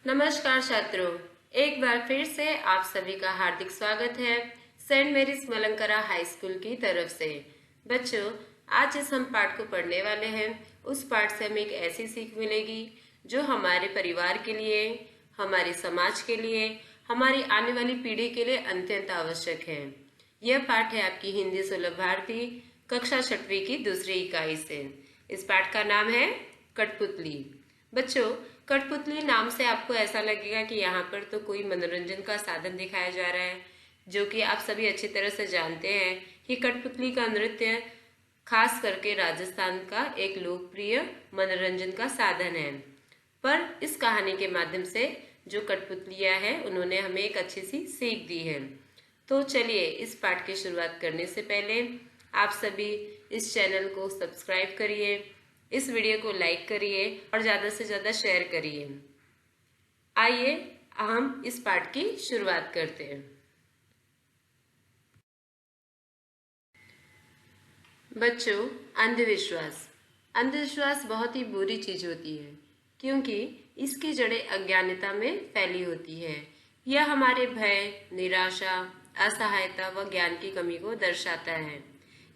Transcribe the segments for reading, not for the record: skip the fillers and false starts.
नमस्कार छात्रों, एक बार फिर से आप सभी का हार्दिक स्वागत है Saint Mary's Malankara High School की तरफ से। बच्चों, आज जिस हम पाठ को पढ़ने वाले हैं उस पाठ से हमें एक ऐसी सीख मिलेगी जो हमारे परिवार के लिए, हमारे समाज के लिए, हमारी आने वाली पीढ़ी के लिए अत्यंत आवश्यक है। यह पाठ है आपकी हिंदी सुलभ भारती कक्षा 6वीं की दूसरी इकाई से। इस पाठ का नाम है कठपुतली। बच्चों, कठपुतली नाम से आपको ऐसा लगेगा कि यहाँ पर तो कोई मनोरंजन का साधन दिखाया जा रहा है, जो कि आप सभी अच्छी तरह से जानते हैं कि कठपुतली का नृत्य खास करके राजस्थान का एक लोकप्रिय मनोरंजन का साधन है। पर इस कहानी के माध्यम से जो कठपुतलियां हैं उन्होंने हमें एक अच्छी सी सीख दी है। तो चलिए, इस पाठ की शुरुआत करने से पहले आप सभी इस चैनल को सब्सक्राइब करिए, इस वीडियो को लाइक करिए और ज़्यादा से ज़्यादा शेयर करिए। आइए हम इस पाठ की शुरुआत करते हैं। बच्चों, अंधविश्वास बहुत ही बुरी चीज होती है क्योंकि इसकी जड़ें अज्ञानता में फैली होती है। यह हमारे भय, निराशा, असहायता व ज्ञान की कमी को दर्शाता है।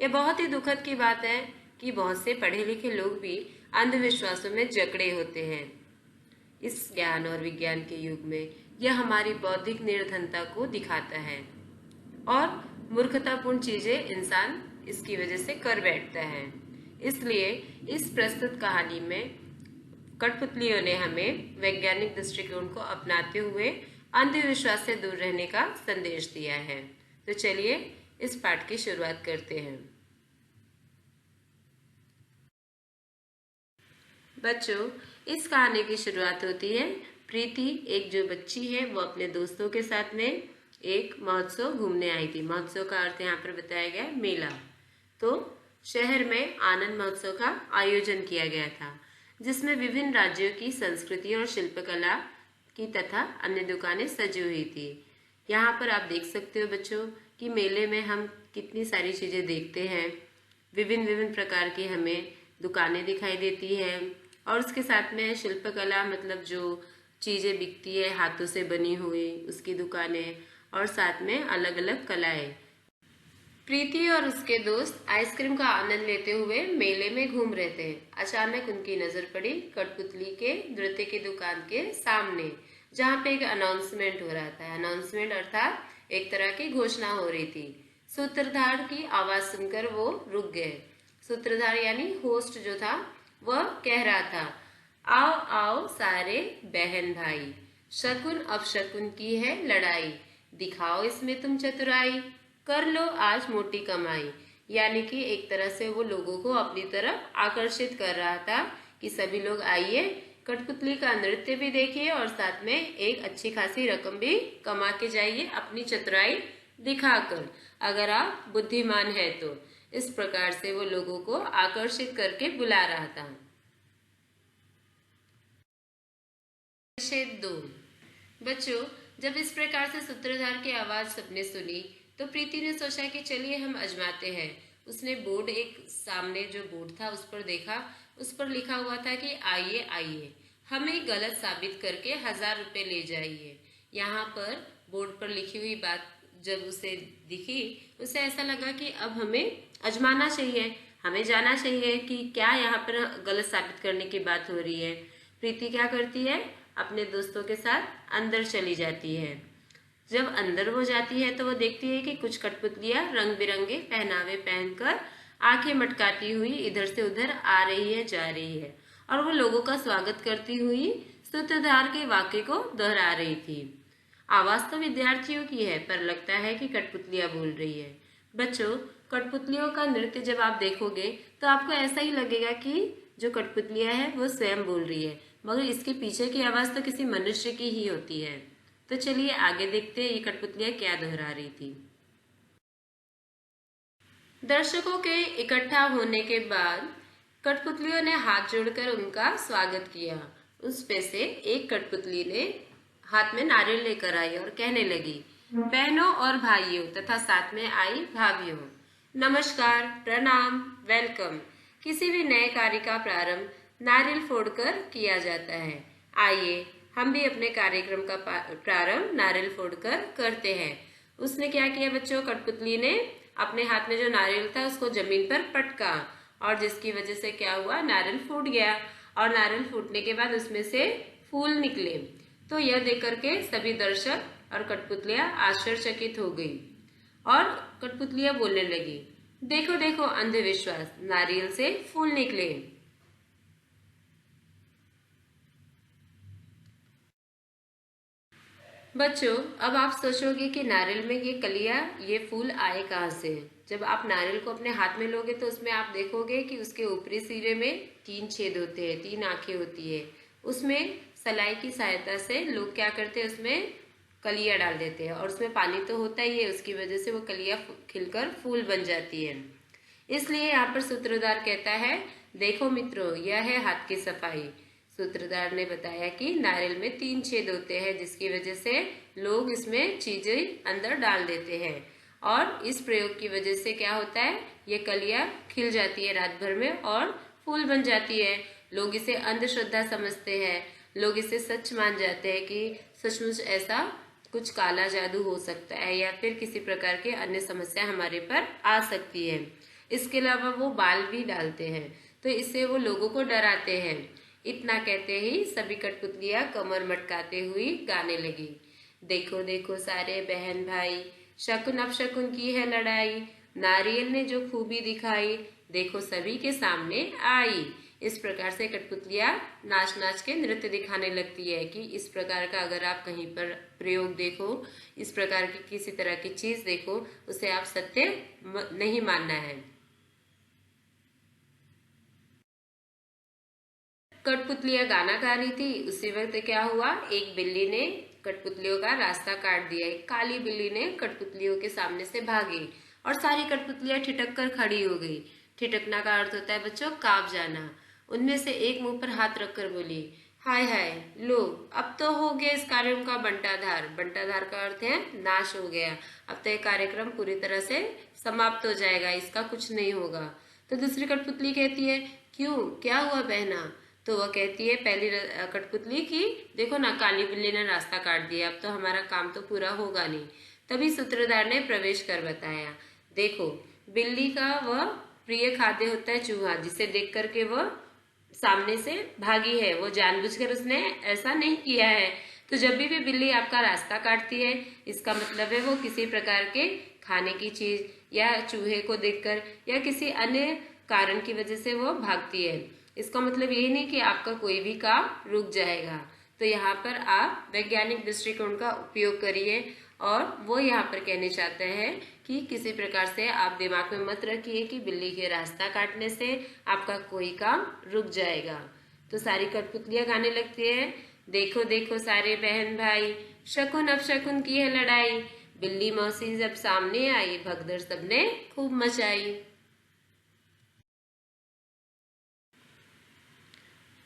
यह बहुत ही दुखद की बात है कि बहुत से पढ़े लिखे लोग भी अंधविश्वासों में जकड़े होते हैं। इस ज्ञान और विज्ञान के युग में यह हमारी बौद्धिक निर्धनता को दिखाता है और मूर्खतापूर्ण चीजें इंसान इसकी वजह से कर बैठता है। इसलिए इस प्रस्तुत कहानी में कठपुतलियों ने हमें वैज्ञानिक दृष्टिकोण को अपनाते हुए अंधविश्वास से दूर रहने का संदेश दिया है। तो चलिए इस पाठ की शुरुआत करते हैं। बच्चों, इस कहानी की शुरुआत होती है प्रीति, एक जो बच्ची है वो अपने दोस्तों के साथ में एक महोत्सव घूमने आई थी। महोत्सव का अर्थ यहाँ पर बताया गया है मेला। तो शहर में आनंद महोत्सव का आयोजन किया गया था जिसमें विभिन्न राज्यों की संस्कृति और शिल्पकला की तथा अन्य दुकानें सजी हुई थी। यहाँ पर आप देख सकते हो बच्चों कि मेले में हम कितनी सारी चीजें देखते हैं। विभिन्न विभिन्न प्रकार की हमें दुकानें दिखाई देती हैं और उसके साथ में शिल्पकला मतलब जो चीजें बिकती है हाथों से बनी हुई उसकी दुकानें और साथ में अलग अलग कलाएं। प्रीति और उसके दोस्त आइसक्रीम का आनंद लेते हुए मेले में घूम रहे थे। अचानक उनकी नजर पड़ी कठपुतली के नृत्य की दुकान के सामने, जहाँ पे एक अनाउंसमेंट हो रहा था। अनाउंसमेंट अर्थात एक तरह की घोषणा हो रही थी। सूत्रधार की आवाज सुनकर वो रुक गए। सूत्रधार यानी होस्ट जो था वह कह रहा था, आओ आओ सारे बहन भाई, शकुन अपशकुन की है लड़ाई, दिखाओ इसमें तुम चतुराई, कर लो आज मोटी कमाई। यानी कि एक तरह से वो लोगों को अपनी तरफ आकर्षित कर रहा था कि सभी लोग आइए, कठपुतली का नृत्य भी देखिए और साथ में एक अच्छी खासी रकम भी कमा के जाइए अपनी चतुराई दिखाकर, अगर आप बुद्धिमान है तो। इस प्रकार से वो लोगों को आकर्षित करके बुला रहा था। परिच्छेद 2। बच्चों, जब इस प्रकार से सूत्रधार की आवाज सबने सुनी तो प्रीति ने सोचा कि चलिए हम आजमाते हैं। उसने बोर्ड, एक सामने जो बोर्ड था उस पर देखा। उस पर लिखा हुआ था कि आइए आइए, हमें गलत साबित करके 1000 रुपये ले जाइए। यहाँ पर बोर्ड पर लिखी हुई बात जब उसे दिखी, उसे ऐसा लगा कि अब हमें आजमाना चाहिए, हमें जाना चाहिए कि क्या यहाँ पर गलत साबित करने की बात हो रही है। प्रीति क्या करती है, अपने दोस्तों के साथ अंदर चली जाती है। जब अंदर वो जाती है तो वो देखती है कि कुछ कठपुतलियां रंग बिरंगे पहनावे पहनकर आंखें मटकाती हुई इधर से उधर आ रही है, जा रही है और वो लोगों का स्वागत करती हुई सूत्रधार के वाक्य को दोहरा रही थी। आवाज तो विद्यार्थियों की है पर लगता है कि कठपुतलियां बोल रही है। बच्चों, कठपुतलियों का नृत्य जब आप देखोगे तो आपको ऐसा ही लगेगा कि जो कठपुतलियां है वो स्वयं बोल रही है, मगर इसके पीछे की आवाज तो किसी मनुष्य की ही होती है। तो चलिए आगे देखते हैं ये कठपुतलियां क्या दोहरा रही थी। दर्शकों के इकट्ठा होने के बाद कठपुतलियों ने हाथ जोड़कर उनका स्वागत किया। उस पे से एक कठपुतली ने हाथ में नारियल लेकर आई और कहने लगी, बहनों और भाइयों तथा साथ में आई भाभियों, नमस्कार, प्रणाम, वेलकम। किसी भी नए कार्य का प्रारंभ नारियल फोड़कर किया जाता है। आइए हम भी अपने कार्यक्रम का प्रारंभ नारियल फोड़कर करते हैं। उसने क्या किया बच्चों, कठपुतली ने अपने हाथ में जो नारियल था उसको जमीन पर पटका और जिसकी वजह से क्या हुआ, नारियल फूट गया और नारियल फूटने के बाद उसमें से फूल निकले। तो यह देख करके सभी दर्शक और कठपुतलियां आश्चर्यचकित हो गई और कठपुतलियां बोलने लगी, देखो देखो अंधविश्वास, नारियल से फूल निकले। बच्चों अब आप सोचोगे कि नारियल में ये कलियां, ये फूल आए कहाँ से। जब आप नारियल को अपने हाथ में लोगे तो उसमें आप देखोगे कि उसके ऊपरी सिरे में 3 छेद होते हैं, 3 आंखें होती है। उसमें सलाई की सहायता से लोग क्या करते हैं, उसमें कलियां डाल देते हैं और उसमें पानी तो होता ही है, उसकी वजह से वो कलियां खिलकर फूल बन जाती है। इसलिए यहाँ पर सूत्रधार कहता है, देखो मित्रों यह है हाथ की सफाई। सूत्रधार ने बताया कि नारियल में 3 छेद होते हैं जिसकी वजह से लोग इसमें चीजें अंदर डाल देते हैं और इस प्रयोग की वजह से क्या होता है, ये कलियां खिल जाती है रात भर में और फूल बन जाती है। लोग इसे अंधश्रद्धा समझते हैं, लोग इसे सच मान जाते हैं कि सचमुच ऐसा कुछ काला जादू हो सकता है या फिर किसी प्रकार के अन्य समस्या हमारे पर आ सकती है। इसके अलावा वो बाल भी डालते हैं, तो इससे वो लोगों को डराते हैं। इतना कहते ही सभी कठपुतलियां कमर मटकाते हुई गाने लगी, देखो देखो सारे बहन भाई, शकुन अपशकुन की है लड़ाई, नारियल ने जो खूबी दिखाई, देखो सभी के सामने आई। इस प्रकार से कठपुतलियां नाच नाच के नृत्य दिखाने लगती है कि इस प्रकार का अगर आप कहीं पर प्रयोग देखो, इस प्रकार की किसी तरह की चीज देखो, उसे आप सत्य नहीं मानना है। कठपुतलियां गाना गा रही थी, उसी वक्त क्या हुआ, एक बिल्ली ने कठपुतलियों का रास्ता काट दिया। एक काली बिल्ली ने कठपुतलियों के सामने से भागी और सारी कठपुतलियां ठिठक कर खड़ी हो गई। ठिठकना का अर्थ होता है बच्चों कांप जाना। उनमें से एक मुंह पर हाथ रखकर बोली, हाय हाय, लो अब तो हो गया इस कार्यक्रम का बंटाधार। बंटाधार का अर्थ है नाश हो गया, अब तो ये कार्यक्रम पूरी तरह से समाप्त हो जाएगा, इसका कुछ नहीं होगा। तो दूसरी कठपुतली कहती है, क्यों, क्या हुआ बहना। तो वह कहती है पहली कठपुतली की, देखो ना काली बिल्ली ने रास्ता काट दिया, अब तो हमारा काम तो पूरा होगा नहीं। तभी सूत्रधार ने प्रवेश कर बताया, देखो बिल्ली का वह प्रिय खाद्य होता है चूहा, जिसे देख करके वह सामने से भागी है, वो जानबूझकर उसने ऐसा नहीं किया है। तो जब भी बिल्ली आपका रास्ता काटती है, इसका मतलब है वो किसी प्रकार के खाने की चीज या चूहे को देखकर या किसी अन्य कारण की वजह से वो भागती है। इसका मतलब ये नहीं कि आपका कोई भी काम रुक जाएगा। तो यहाँ पर आप वैज्ञानिक दृष्टिकोण का उपयोग करिए और वो यहाँ पर कहने चाहते हैं कि किसी प्रकार से आप दिमाग में मत रखिए कि बिल्ली के रास्ता काटने से आपका कोई काम रुक जाएगा। तो सारी कठपुतलियां गाने लगती है, देखो देखो सारे बहन भाई, शकुन अपशकुन की है लड़ाई, बिल्ली मौसी जब सामने आई, भगदड़ सबने खूब मचाई।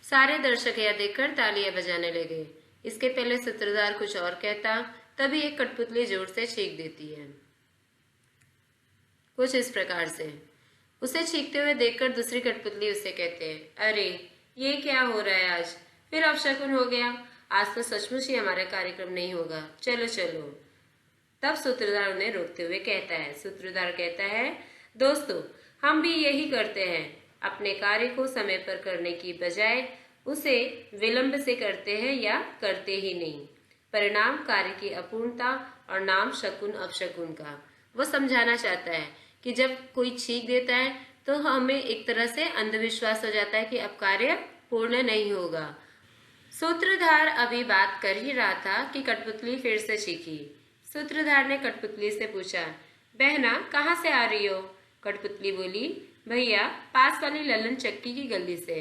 सारे दर्शक यह देखकर तालियां बजाने लगे। इसके पहले सूत्रधार कुछ और कहता, तभी एक कठपुतली जोर से चीख देती है, कुछ इस प्रकार से। उसे चीखते हुए देखकर दूसरी कठपुतली उसे कहते हैं, अरे ये क्या हो रहा है, आज फिर अपशकुन हो गया, आज तो सचमुच ही हमारा कार्यक्रम नहीं होगा, चलो चलो। तब सूत्रधार उन्हें रोकते हुए कहता है, सूत्रधार कहता है, दोस्तों हम भी यही करते हैं, अपने कार्य को समय पर करने की बजाय उसे विलंब से करते हैं या करते ही नहीं। परिणाम कार्य की अपूर्णता और नाम शकुन अपशकुन का। वो समझाना चाहता है कि जब कोई छींक देता है तो हमें एक तरह से अंधविश्वास हो जाता है कि अब कार्य पूर्ण नहीं होगा। सूत्रधार अभी बात कर ही रहा था कि कठपुतली फिर से चीखी। सूत्रधार ने कठपुतली से पूछा, बहना कहाँ से आ रही हो। कठपुतली बोली, भैया पास वाली ललन चक्की की गली से।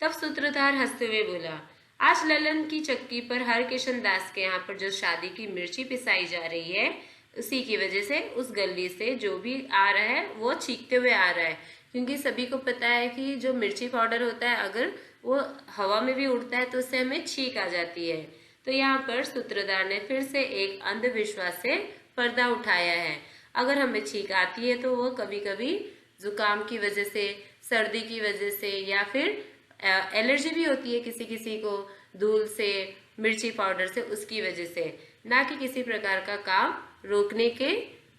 तब सूत्रधार हंसते हुए बोला, आज ललन की चक्की पर हरकिशन दास के यहाँ पर जो शादी की मिर्ची पिसाई जा रही है, उसी की वजह से उस गली से जो भी आ रहा है वो चीखते हुए आ रहा है, क्योंकि सभी को पता है कि जो मिर्ची पाउडर होता है अगर वो हवा में भी उड़ता है तो उससे हमें छींक आ जाती है। तो यहाँ पर सूत्रधार ने फिर से एक अंधविश्वास से पर्दा उठाया है। अगर हमें छींक आती है तो वो कभी कभी जुकाम की वजह से, सर्दी की वजह से या फिर एलर्जी भी होती है किसी किसी को धूल से मिर्ची पाउडर से, उसकी वजह से, ना कि किसी प्रकार का काम रोकने के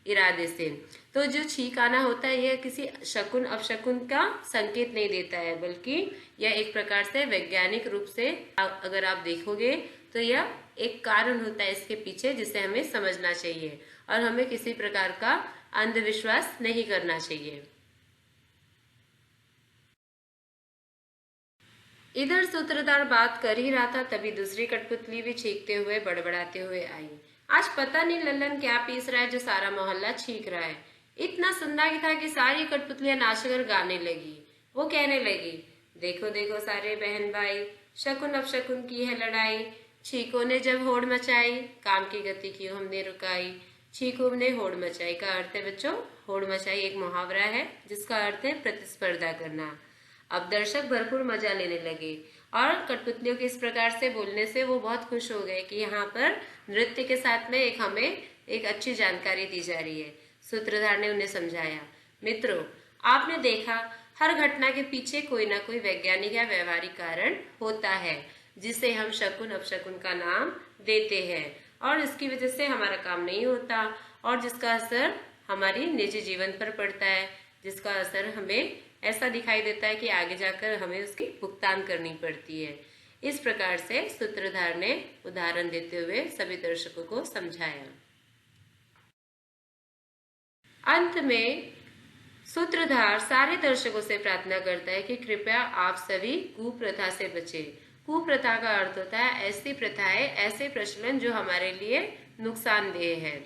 इरादे से। तो जो छींक आना होता है यह किसी शकुन अपशकुन का संकेत नहीं देता है, बल्कि यह एक प्रकार से वैज्ञानिक रूप से अगर आप देखोगे तो यह एक कारण होता है इसके पीछे, जिसे हमें समझना चाहिए और हमें किसी प्रकार का अंधविश्वास नहीं करना चाहिए। इधर सूत्रधार बात कर ही रहा था, तभी दूसरी कठपुतली भी छींकते हुए बड़बड़ाते हुए आई। आज पता नहीं लल्लन क्या पीस रहा है जो सारा मोहल्ला छींक रहा है। इतना सुंदर था कि सारी कठपुतलियां नाचकर गाने लगी। वो कहने लगी, देखो देखो सारे बहन भाई, शकुन अपशकुन की है लड़ाई। छींकों ने जब होड़ मचाई, काम की गति क्यों हमने रुकाई। छींकों ने होड़ मचाई का अर्थ है बच्चों, होड़ मचाई एक मुहावरा है जिसका अर्थ है प्रतिस्पर्धा करना। अब दर्शक भरपूर मजा लेने लगे और कठपुतलियों के इस प्रकार से बोलने से वो बहुत खुश हो गए कि यहाँ पर नृत्य के साथ में हमें एक अच्छी जानकारी दी जा रही है। सूत्रधार ने उन्हें समझाया, मित्रों आपने देखा हर घटना के पीछे कोई ना कोई वैज्ञानिक या व्यवहारिक कारण होता है, जिसे हम शकुन अपशकुन का नाम देते हैं, और इसकी वजह से हमारा काम नहीं होता और जिसका असर हमारी निजी जीवन पर पड़ता है, जिसका असर हमें ऐसा दिखाई देता है कि आगे जाकर हमें उसकी भुगतान करनी पड़ती है। इस प्रकार से सूत्रधार ने उदाहरण देते हुए सभी दर्शकों को समझाया। अंत में सूत्रधार सारे दर्शकों से प्रार्थना करता है कि कृपया आप सभी कुप्रथा से बचें। कुप्रथा का अर्थ होता है ऐसी प्रथाएं, ऐसे प्रचलन जो हमारे लिए नुकसानदेह है।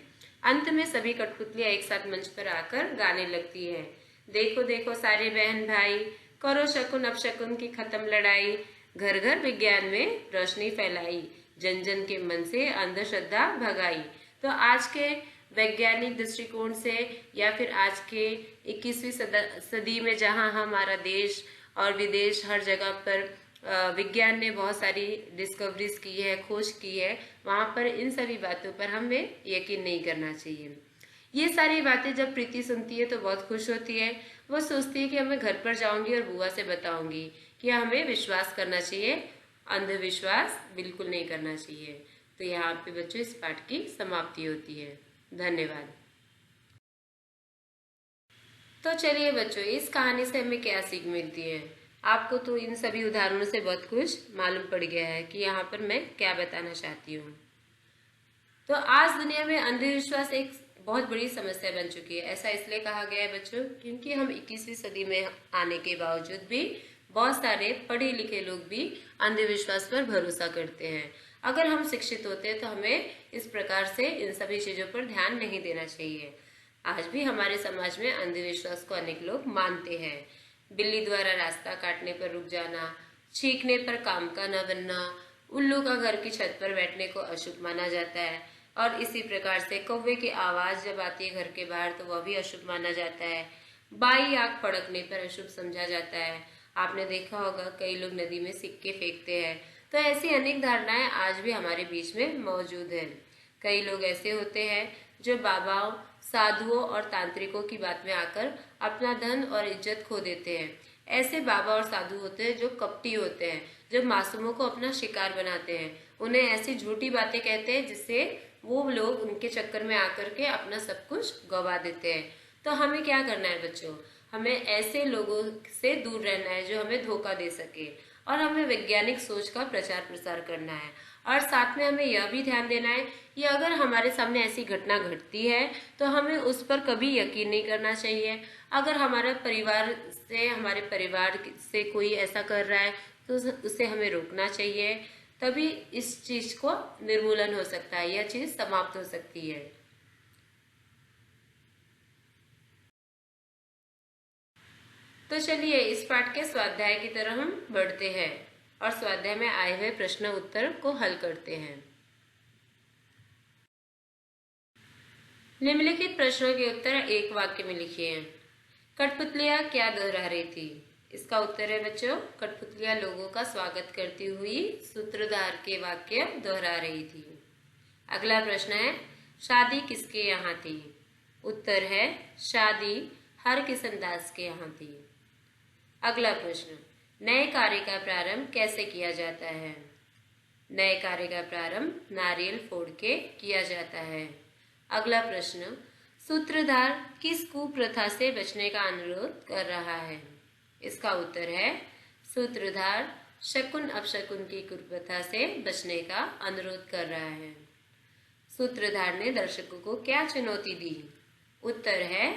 अंत में सभी कठपुतलियां एक साथ मंच पर आकर गाने लगती हैं। देखो देखो सारे बहन भाई, करो शकुन अपशकुन की खत्म लड़ाई। घर घर विज्ञान में रोशनी फैलाई, जन जन के मन से अंधश्रद्धा भगाई। तो आज के वैज्ञानिक दृष्टिकोण से या फिर आज के 21वीं सदी में जहां हमारा देश और विदेश हर जगह पर विज्ञान ने बहुत सारी डिस्कवरीज की है, खोज की है, वहां पर इन सभी बातों पर हमें यकीन नहीं करना चाहिए। ये सारी बातें जब प्रीति सुनती है तो बहुत खुश होती है। वो सोचती है कि मैं घर पर जाऊंगी और बुआ से बताऊंगी कि हमें विश्वास करना चाहिए, अंधविश्वास बिल्कुल नहीं करना चाहिए। तो यहाँ पे बच्चों इस पाठ की समाप्ति होती है। धन्यवाद। तो चलिए बच्चों, इस कहानी से हमें क्या सीख मिलती है? आपको तो इन सभी उदाहरणों से बहुत कुछ मालूम पड़ गया है कि यहाँ पर मैं क्या बताना चाहती हूँ। तो आज दुनिया में अंधविश्वास एक बहुत बड़ी समस्या बन चुकी है। ऐसा इसलिए कहा गया है बच्चों क्योंकि हम 21वीं सदी में आने के बावजूद भी बहुत सारे पढ़े लिखे लोग भी अंधविश्वास पर भरोसा करते हैं। अगर हम शिक्षित होते हैं तो हमें इस प्रकार से इन सभी चीजों पर ध्यान नहीं देना चाहिए। आज भी हमारे समाज में अंधविश्वास को अनेक लोग मानते हैं। बिल्ली द्वारा रास्ता काटने पर रुक जाना, छींकने पर काम का न बनना, उल्लू का घर की छत पर बैठने को अशुभ माना जाता है, और इसी प्रकार से कौवे की आवाज जब आती है घर के बाहर तो वह भी अशुभ माना जाता है। बाई आग फड़कने पर अशुभ समझा जाता है। आपने देखा होगा कई लोग नदी में सिक्के फेंकते हैं। तो ऐसी अनेक धारणाएं आज भी हमारे बीच में मौजूद है। कई लोग ऐसे होते हैं जो बाबाओं, साधुओं और तांत्रिकों की बात में आकर अपना धन और इज्जत खो देते हैं। ऐसे बाबा और साधु होते हैं जो कपटी होते हैं, जो मासूमों को अपना शिकार बनाते हैं। उन्हें ऐसी झूठी बातें कहते हैं जिससे वो लोग उनके चक्कर में आकर के अपना सब कुछ गवा देते हैं। तो हमें क्या करना है बच्चों? हमें ऐसे लोगों से दूर रहना है जो हमें धोखा दे सके, और हमें वैज्ञानिक सोच का प्रचार प्रसार करना है। और साथ में हमें यह भी ध्यान देना है कि अगर हमारे सामने ऐसी घटना घटती है तो हमें उस पर कभी यकीन नहीं करना चाहिए। अगर हमारे परिवार से कोई ऐसा कर रहा है तो उसे हमें रोकना चाहिए, तभी इस चीज को निर्मूलन हो सकता है, यह चीज समाप्त हो सकती है। तो चलिए इस पाठ के स्वाध्याय की तरफ हम बढ़ते हैं और स्वाध्याय में आए हुए प्रश्न उत्तर को हल करते हैं। निम्नलिखित प्रश्नों के उत्तर एक वाक्य में लिखिए। कठपुतलियां क्या दोहरा रही थी? इसका उत्तर है बच्चों, कठपुतलियां लोगों का स्वागत करती हुई सूत्रधार के वाक्य दोहरा रही थी। अगला प्रश्न है, शादी किसके यहाँ थी? उत्तर है, शादी हरकिशन दास के यहाँ थी। अगला प्रश्न, नए कार्य का प्रारंभ कैसे किया जाता है? नए कार्य का प्रारंभ नारियल फोड़ के किया जाता है। अगला प्रश्न, सूत्रधार किस कुप्रथा से बचने का अनुरोध कर रहा है? इसका उत्तर है सूत्रधार शकुन अपशकुन की कुप्रथा से बचने का अनुरोध कर रहा है। सूत्रधार ने दर्शकों को क्या चुनौती दी? उत्तर है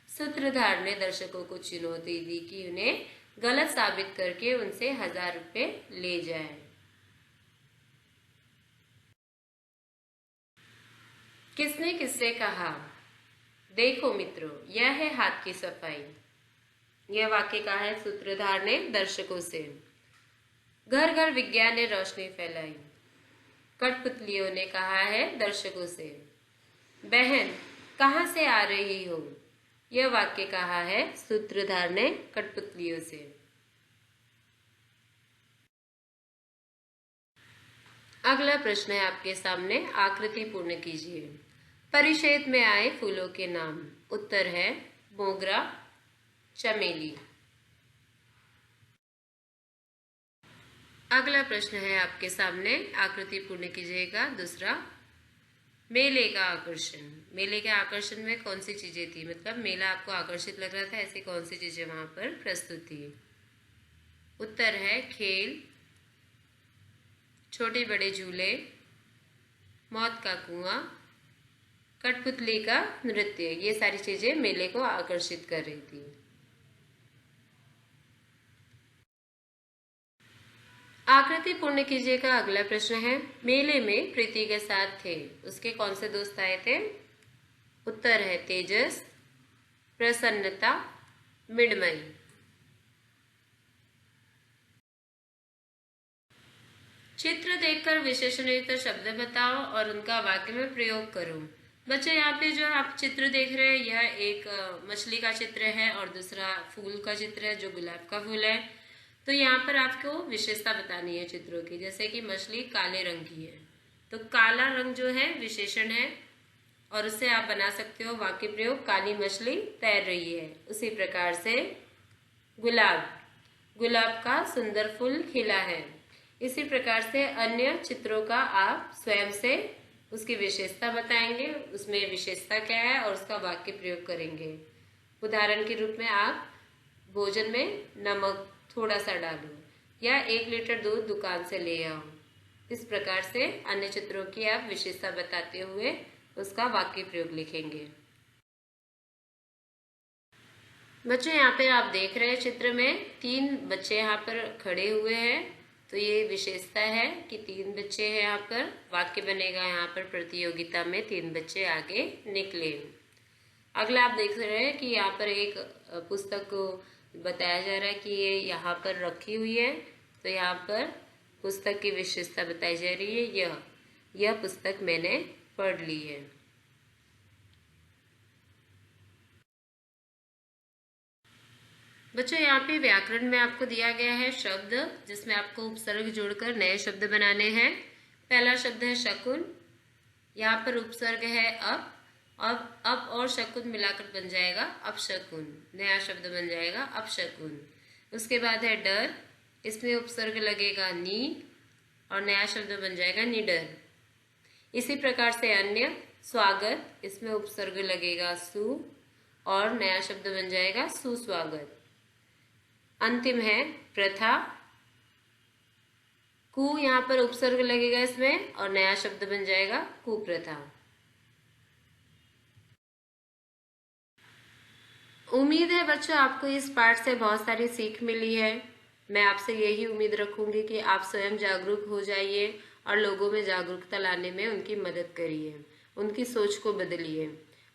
सूत्रधार ने दर्शकों को चुनौती दी कि उन्हें गलत साबित करके उनसे 1000 रुपये ले जाए। किसने किससे कहा? देखो मित्रों, यह है हाथ की सफाई। यह वाक्य कहा है सूत्रधार ने दर्शकों से। घर घर विज्ञान ने रोशनी फैलाई। कठपुतलियों ने कहा है दर्शकों से। बहन कहाँ से आ रही हो? यह वाक्य कहा है सूत्रधार ने कठपुतलियों से। अगला प्रश्न है आपके सामने, आकृति पूर्ण कीजिए। परिच्छेद में आए फूलों के नाम। उत्तर है मोगरा, चमेली। अगला प्रश्न है आपके सामने, आकृति पूर्ण कीजिएगा। दूसरा, मेले का आकर्षण। मेले के आकर्षण में कौन सी चीजें थी? मतलब मेला आपको आकर्षित लग रहा था, ऐसी कौन सी चीजें वहां पर प्रस्तुत थी? उत्तर है खेल, छोटे बड़े झूले, मौत का कुआं, कठपुतली का नृत्य। ये सारी चीजें मेले को आकर्षित कर रही थी। आकृति पूर्ण कीजिएगा। अगला प्रश्न है, मेले में प्रीति के साथ थे, उसके कौन से दोस्त आए थे? उत्तर है तेजस, प्रसन्नता, मृण्मयी। चित्र देखकर विशेषणयुक्त शब्द बताओ और उनका वाक्य में प्रयोग करो। बच्चे यहाँ पे जो आप चित्र देख रहे हैं, यह एक मछली का चित्र है और दूसरा फूल का चित्र है जो गुलाब का फूल है। तो यहाँ पर आपको विशेषता बतानी है चित्रों की। जैसे कि मछली काले रंग की है, तो काला रंग जो है विशेषण है और उससे आप बना सकते हो वाक्य प्रयोग, काली मछली तैर रही है। उसी प्रकार से गुलाब, गुलाब का सुंदर फूल खिला है। इसी प्रकार से अन्य चित्रों का आप स्वयं से उसकी विशेषता बताएंगे, उसमें विशेषता क्या है और उसका वाक्य प्रयोग करेंगे। उदाहरण के रूप में आप भोजन में नमक थोड़ा सा डालो या 1 लीटर दूध दुकान से ले आओ। इस प्रकार से अन्य चित्रों की आप विशेषता बताते हुए उसका वाक्य प्रयोग लिखेंगे। बच्चों यहाँ पे आप देख रहे हैं चित्र में 3 बच्चे यहाँ पर खड़े हुए हैं। तो ये विशेषता है कि 3 बच्चे हैं यहाँ पर। वाक्य बनेगा यहाँ पर प्रतियोगिता में 3 बच्चे आगे निकले। अगला आप देख रहे हैं कि यहाँ पर एक पुस्तक को बताया जा रहा है कि ये यहाँ पर रखी हुई है। तो यहाँ पर पुस्तक की विशेषता बताई जा रही है, यह पुस्तक मैंने पढ़ ली है। बच्चों यहाँ पे व्याकरण में आपको दिया गया है शब्द, जिसमें आपको उपसर्ग जोड़कर नए शब्द बनाने हैं। पहला शब्द है शकुन। यहाँ पर उपसर्ग है अब और शकुन मिलाकर बन जाएगा अपशकुन। नया शब्द बन जाएगा अपशकुन। उसके बाद है डर, इसमें उपसर्ग लगेगा नी और नया शब्द बन जाएगा निडर। इसी प्रकार से अन्य स्वागत, इसमें उपसर्ग लगेगा सु और नया शब्द बन जाएगा सुस्वागत। अंतिम है प्रथा, कु यहाँ पर उपसर्ग लगेगा इसमें और नया शब्द बन जाएगा कुप्रथा। उम्मीद है बच्चों आपको इस पाठ से बहुत सारी सीख मिली है। मैं आपसे यही उम्मीद रखूंगी कि आप स्वयं जागरूक हो जाइए और लोगों में जागरूकता लाने में उनकी मदद करिए, उनकी सोच को बदलिए।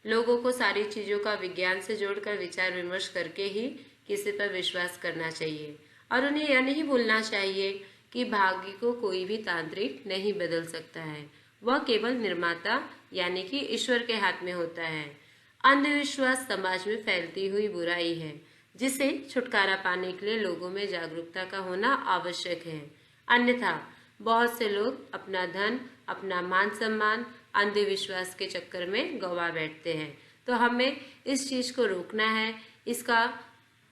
लोगों को सारी चीज़ों का विज्ञान से जोड़कर विचार विमर्श करके ही किसी पर विश्वास करना चाहिए और उन्हें यह नहीं भूलना चाहिए कि भाग्य को कोई भी तांत्रिक नहीं बदल सकता है, वह केवल निर्माता यानी कि ईश्वर के हाथ में होता है। अंधविश्वास समाज में फैलती हुई बुराई है, जिसे छुटकारा पाने के लिए लोगों में जागरूकता का होना आवश्यक है। अन्यथा बहुत से लोग अपना धन, अपना मान सम्मान अंधविश्वास के चक्कर में गंवा बैठते हैं। तो हमें इस चीज़ को रोकना है, इसका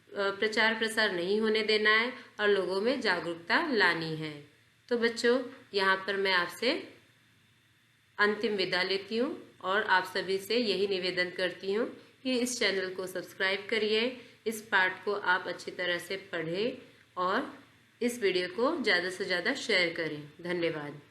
प्रचार प्रसार नहीं होने देना है और लोगों में जागरूकता लानी है। तो बच्चों यहाँ पर मैं आपसे अंतिम विदा लेती हूँ और आप सभी से यही निवेदन करती हूँ कि इस चैनल को सब्सक्राइब करिए, इस पाठ को आप अच्छी तरह से पढ़ें और इस वीडियो को ज़्यादा से ज़्यादा शेयर करें। धन्यवाद।